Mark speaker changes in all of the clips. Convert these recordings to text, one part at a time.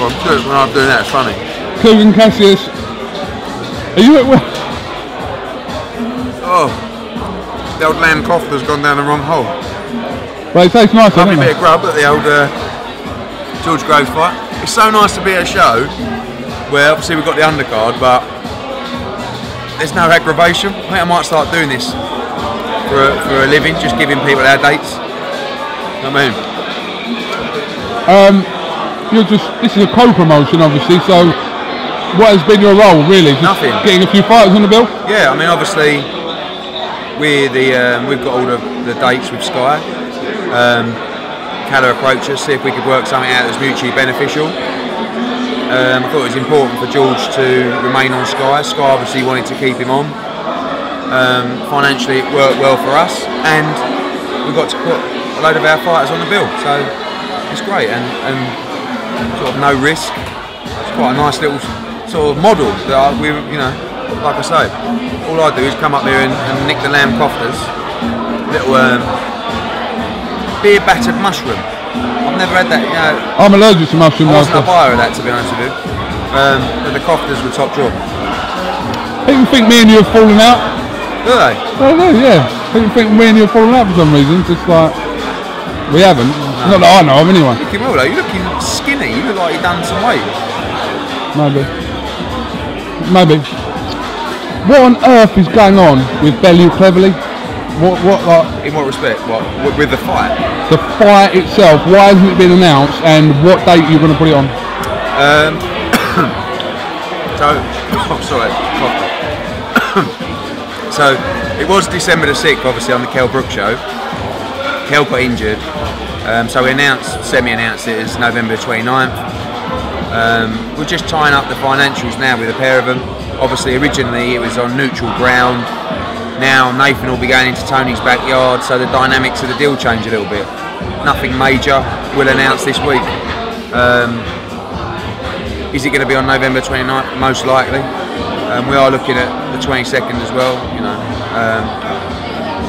Speaker 1: Well, good. When I'm doing that, it's funny.
Speaker 2: Quigg and Cassius, are you at work?
Speaker 1: Oh, the old lamb crofter's gone down the wrong hole.
Speaker 2: Well, it tastes nice,
Speaker 1: Lovely
Speaker 2: doesn't
Speaker 1: bit
Speaker 2: it?
Speaker 1: of grub at the old George Groves fight. It's so nice to be at a show where obviously we've got the undercard, but there's no aggravation. I think I might start doing this for a living, just giving people our dates. You know what I mean?
Speaker 2: This is a co-promotion, obviously, so what has been your role, really? Just
Speaker 1: nothing.
Speaker 2: Getting a few fighters on the bill?
Speaker 1: Yeah, I mean, obviously, we've got all the dates with Sky. Calla approached us, see if we could work something out that's mutually beneficial. I thought it was important for George to remain on Sky. Sky obviously wanted to keep him on. Financially, it worked well for us, and we got to put a load of our fighters on the bill. So it's great, and sort of no risk. It's quite a nice little sort of model that we, you know, like I say, all I do is come up here and nick the lamb cofters. Little beer battered mushroom. I've never had that, you know.
Speaker 2: I'm allergic to mushroom.
Speaker 1: I wasn't a buyer of that, to be honest with you. But the cofters were top draw.
Speaker 2: People think me and you have fallen out.
Speaker 1: Do they?
Speaker 2: I don't know, yeah. People think me and you have fallen out for some reason. It's just like, we haven't. No. Not that I know of, anyway.
Speaker 1: Looking well though, you're looking skinny. You look like you've done some weight.
Speaker 2: Maybe. What on earth is going on with BELLEW-CLEVERLY? What like?
Speaker 1: In what respect? What with the fight?
Speaker 2: The fight itself. Why hasn't it been announced? And what date are you going to put it on?
Speaker 1: So it was December the 6th, obviously on the Kel Brook show. Kel got injured, so we semi-announced it as November 29th. We're just tying up the financials now with a pair of them. Obviously, originally it was on neutral ground. Now Nathan will be going into Tony's backyard, so the dynamics of the deal change a little bit. Nothing major. We'll announce this week. Is it going to be on November 29th? Most likely. We are looking at the 22nd as well, you know.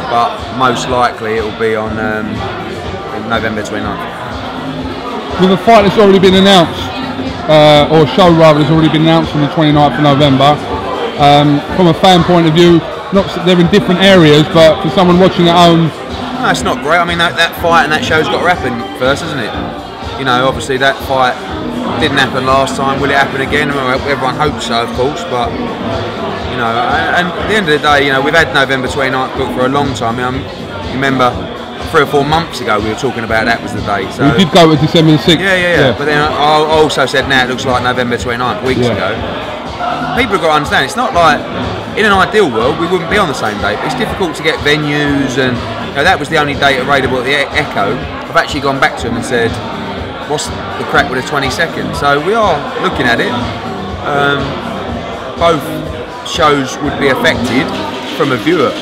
Speaker 1: But most likely it will be on November 29th.
Speaker 2: With a fight that's already been announced, or a show rather that's already been announced on the 29th of November, from a fan point of view, not they're in different areas, but for someone watching at home,
Speaker 1: no, it's not great. I mean, that fight and that show's got to happen first, hasn't it? You know, obviously that fight didn't happen last time. Will it happen again? Well, everyone hopes so, of course, but you know, and at the end of the day, you know, we've had November 29th booked for a long time. I mean, remember 3 or 4 months ago we were talking about that was the day. So
Speaker 2: we did go to December the 6th.
Speaker 1: Yeah. But then I also said now it looks like November 29th weeks ago. People have got to understand, it's not like in an ideal world we wouldn't be on the same date, but it's difficult to get venues, and you know, that was the only date available at the Echo. I've actually gone back to him and said, what's the crack with the 22nd? So we are looking at it. Both shows would be affected from a viewer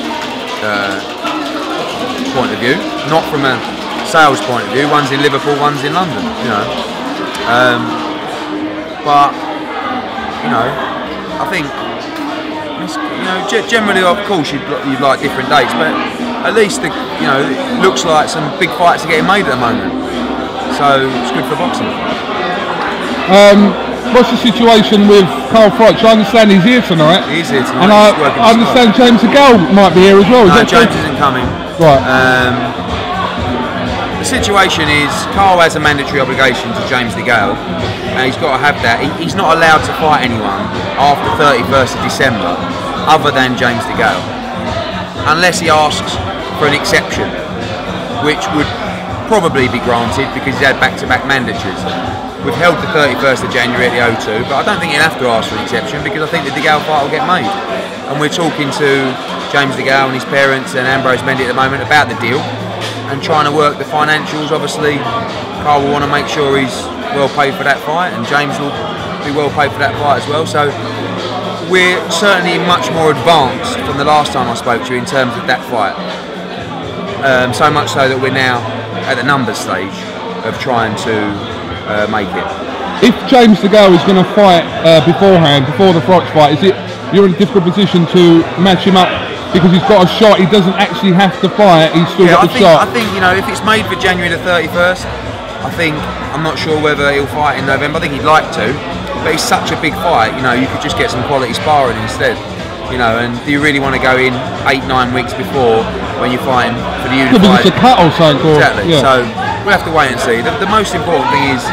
Speaker 1: point of view, not from a sales point of view. One's in Liverpool, one's in London, you know. But you know, I think, you know, generally, of course, you'd like different dates, but at least it looks like some big fights are getting made at the moment. So it's good for boxing.
Speaker 2: What's the situation with Carl Froch? I understand he's here tonight.
Speaker 1: He's here tonight.
Speaker 2: And I understand James DeGALE might be here as well.
Speaker 1: No, James isn't coming.
Speaker 2: Right.
Speaker 1: The situation is Carl has a mandatory obligation to James DeGALE, and he's got to have that. He's not allowed to fight anyone after 31st of December other than James DeGALE, unless he asks for an exception, which would probably be granted because he's had back-to-back mandatories. We've held the 31st of January at the O2, but I don't think he'll have to ask for an exception because I think the DeGALE fight will get made. And we're talking to James DeGALE and his parents and Ambrose Mendy at the moment about the deal and trying to work the financials. Obviously, Carl will want to make sure he's well paid for that fight, and James will be well paid for that fight as well. So we're certainly much more advanced from the last time I spoke to you in terms of that fight. So much so that we're now at the numbers stage of trying to make it.
Speaker 2: If James DeGALE is going to fight beforehand, before the Froch fight, you're in a difficult position to match him up because he's got a shot. He doesn't actually have to fight. He's still got the shot.
Speaker 1: I think, you know, if it's made for January the 31st, I think, I'm not sure whether he'll fight in November. I think he'd like to, but it's such a big fight. You know, you could just get some quality sparring instead. You know, and do you really want to go in 8-9 weeks before when you're fighting for the unified?
Speaker 2: Because it's a cut or something.
Speaker 1: Exactly. Yeah. So we'll have to wait and see. The most important thing is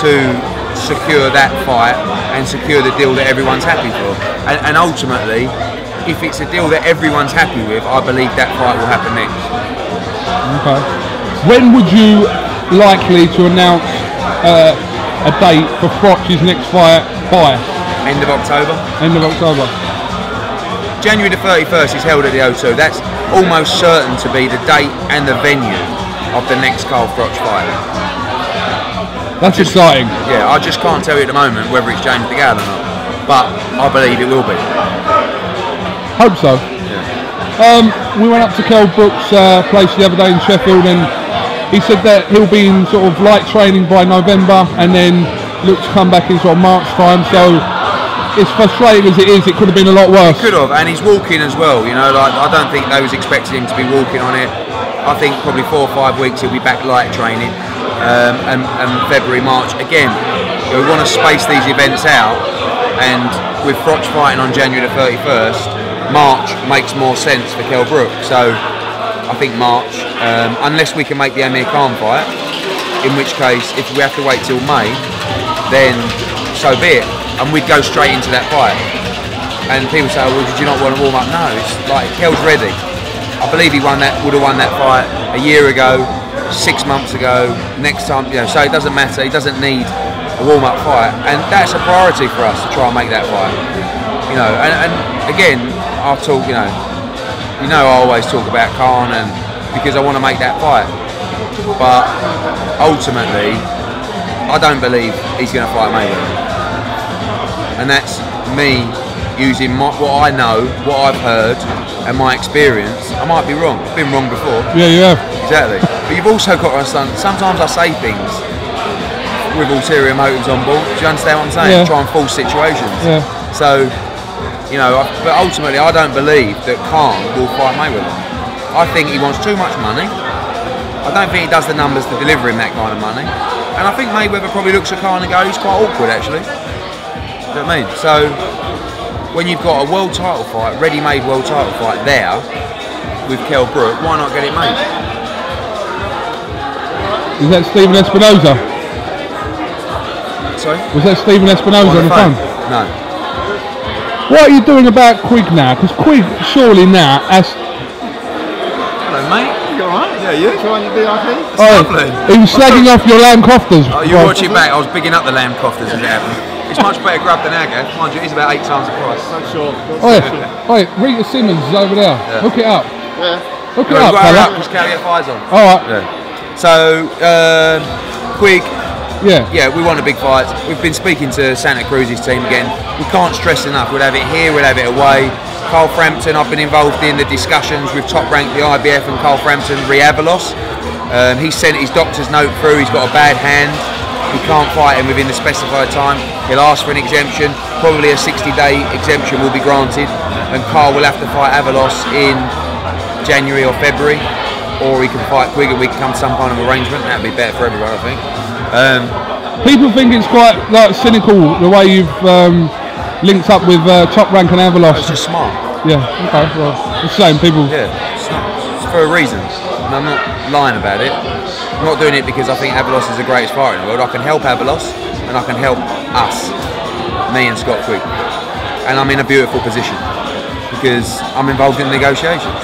Speaker 1: to secure that fight and secure the deal that everyone's happy for. And ultimately, if it's a deal that everyone's happy with, I believe that fight will happen next.
Speaker 2: Okay. When would you likely to announce a date for Froch's next fight by?
Speaker 1: End of October.
Speaker 2: End of October.
Speaker 1: January the 31st is held at the O2. That's almost certain to be the date and the venue of the next Carl Froch fight.
Speaker 2: That's exciting.
Speaker 1: Yeah, I just can't tell you at the moment whether it's James DeGale or not, but I believe it will be.
Speaker 2: Hope so.
Speaker 1: Yeah.
Speaker 2: We went up to Kell Brook's place the other day in Sheffield, and he said that he'll be in sort of light training by November, and then look to come back in sort of March time. So it's frustrating as it is, it could have been a lot worse.
Speaker 1: It could have, and he's walking as well, you know, like I don't think they was expecting him to be walking on it. I think probably 4 or 5 weeks he'll be back light training, and February, March. Again, we want to space these events out, and with Froch fighting on January the 31st, March makes more sense for Kell Brook. So I think March, unless we can make the Amir Khan fight, in which case if we have to wait till May, then so be it. And we'd go straight into that fight. And people say, well, did you not want to warm up? No, it's like Kell's ready. I believe he would have won that fight a year ago, 6 months ago, next time, you know, so it doesn't matter, he doesn't need a warm-up fight. And that's a priority for us to try and make that fight. You know, and again, I'll talk, you know, I always talk about Khan, and because I want to make that fight. But ultimately, I don't believe he's going to fight Mayweather. And that's me using what I know, what I've heard, and my experience. I might be wrong. I've been wrong before.
Speaker 2: Yeah, you have.
Speaker 1: Exactly. But you've also got to understand, sometimes I say things with ulterior motives on board. Do you understand what I'm saying?
Speaker 2: Yeah.
Speaker 1: Try and force situations.
Speaker 2: Yeah.
Speaker 1: So, you know, but ultimately I don't believe that Khan will fight Mayweather. I think he wants too much money. I don't think he does the numbers to deliver him that kind of money. And I think Mayweather probably looks at Khan and goes, he's quite awkward actually. Do you know what I mean? So, when you've got a world title fight, ready-made world title fight there with Kell Brook, why not get it made?
Speaker 2: Is that Stephen Espinosa?
Speaker 1: Sorry?
Speaker 2: Was that Stephen Espinosa on the phone?
Speaker 1: No.
Speaker 2: What are you doing about Quigg now? Because Quigg surely now has...
Speaker 1: Hello mate,
Speaker 3: You alright?
Speaker 1: yeah, you?
Speaker 3: Enjoying your VIP?
Speaker 1: It's lovely.
Speaker 2: He was slagging off your lamb cofters.
Speaker 1: Oh, you're watching back, I was bigging up the lamb cofters as it happened. It's much better grub than our gaff. Mind you, it is about 8 times the price.
Speaker 3: So sure.
Speaker 2: Oh yeah, Rita Simmons is over there.
Speaker 1: Yeah.
Speaker 2: Hook it up.
Speaker 3: Yeah.
Speaker 2: Hook it
Speaker 1: We've
Speaker 2: up,
Speaker 1: got her
Speaker 2: fella.
Speaker 1: up because Carrier Fire's on.
Speaker 2: Alright.
Speaker 1: Yeah. So, Quigg,
Speaker 2: Yeah.
Speaker 1: we want a big fight. We've been speaking to Santa Cruz's team again. We can't stress enough. We'll have it here, we'll have it away. Carl Frampton, I've been involved in the discussions with Top Rank, the IBF, and Carl Frampton re-Avalos. He sent his doctor's note through. He's got a bad hand. He can't fight him within the specified time. He'll ask for an exemption. Probably a 60-day exemption will be granted, and Carl will have to fight Avalos in January or February, or he can fight Quigg and we can come to some kind of arrangement. That'd be better for everyone, I think.
Speaker 2: People think it's quite like cynical the way you've linked up with Top Rank and Avalos.
Speaker 1: It's just smart.
Speaker 2: Yeah. Okay. Well, the same people.
Speaker 1: Yeah, it's for a reason. And I'm not lying about it. I'm not doing it because I think Avalos is the greatest fighter in the world. I can help Avalos and I can help us, me and Scott Quigg. And I'm in a beautiful position because I'm involved in negotiations.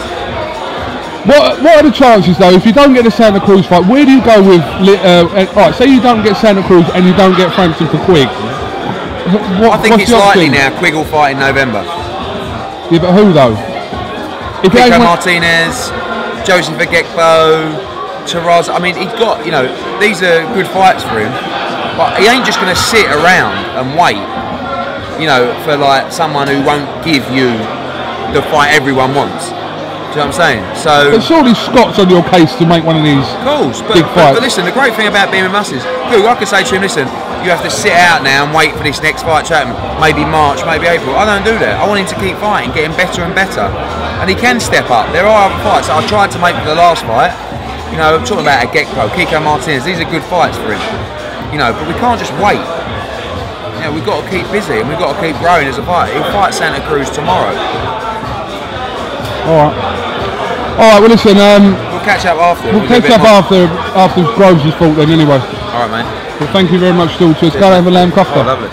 Speaker 2: What are the chances though, if you don't get the Santa Cruz fight, where do you go with, alright, say you don't get Santa Cruz and you don't get Frampton for Quigg.
Speaker 1: I think it's likely now Quigg will fight in November.
Speaker 2: Yeah, but who though? If
Speaker 1: Pico Martinez, Joseph Agekbo, Taraz. I mean, he's got, you know, these are good fights for him, but he ain't just going to sit around and wait, you know, for like someone who won't give you the fight everyone wants. Do you know what I'm saying? So,
Speaker 2: but surely Scott's on your case to make one of these big fights.
Speaker 1: But listen, the great thing about being with us is, look, I could say to him, listen, you have to sit out now and wait for this next fight to happen. Maybe March, maybe April. I don't do that. I want him to keep fighting, getting better and better. And he can step up. There are other fights that I tried to make for the last fight, You know, I'm talking about a Gekko, Kiko Martinez. These are good fights for him. You know, but we can't just wait. You know, we've got to keep busy and we've got to keep growing as a fighter. He'll fight Santa Cruz tomorrow.
Speaker 2: All right. Well, listen.
Speaker 1: We'll catch up after.
Speaker 2: We'll catch up after Groves' fought then, anyway.
Speaker 1: All right, mate.
Speaker 2: Well, thank you very much, still. Cheers. Go have a lamb kofta.
Speaker 1: Oh, lovely.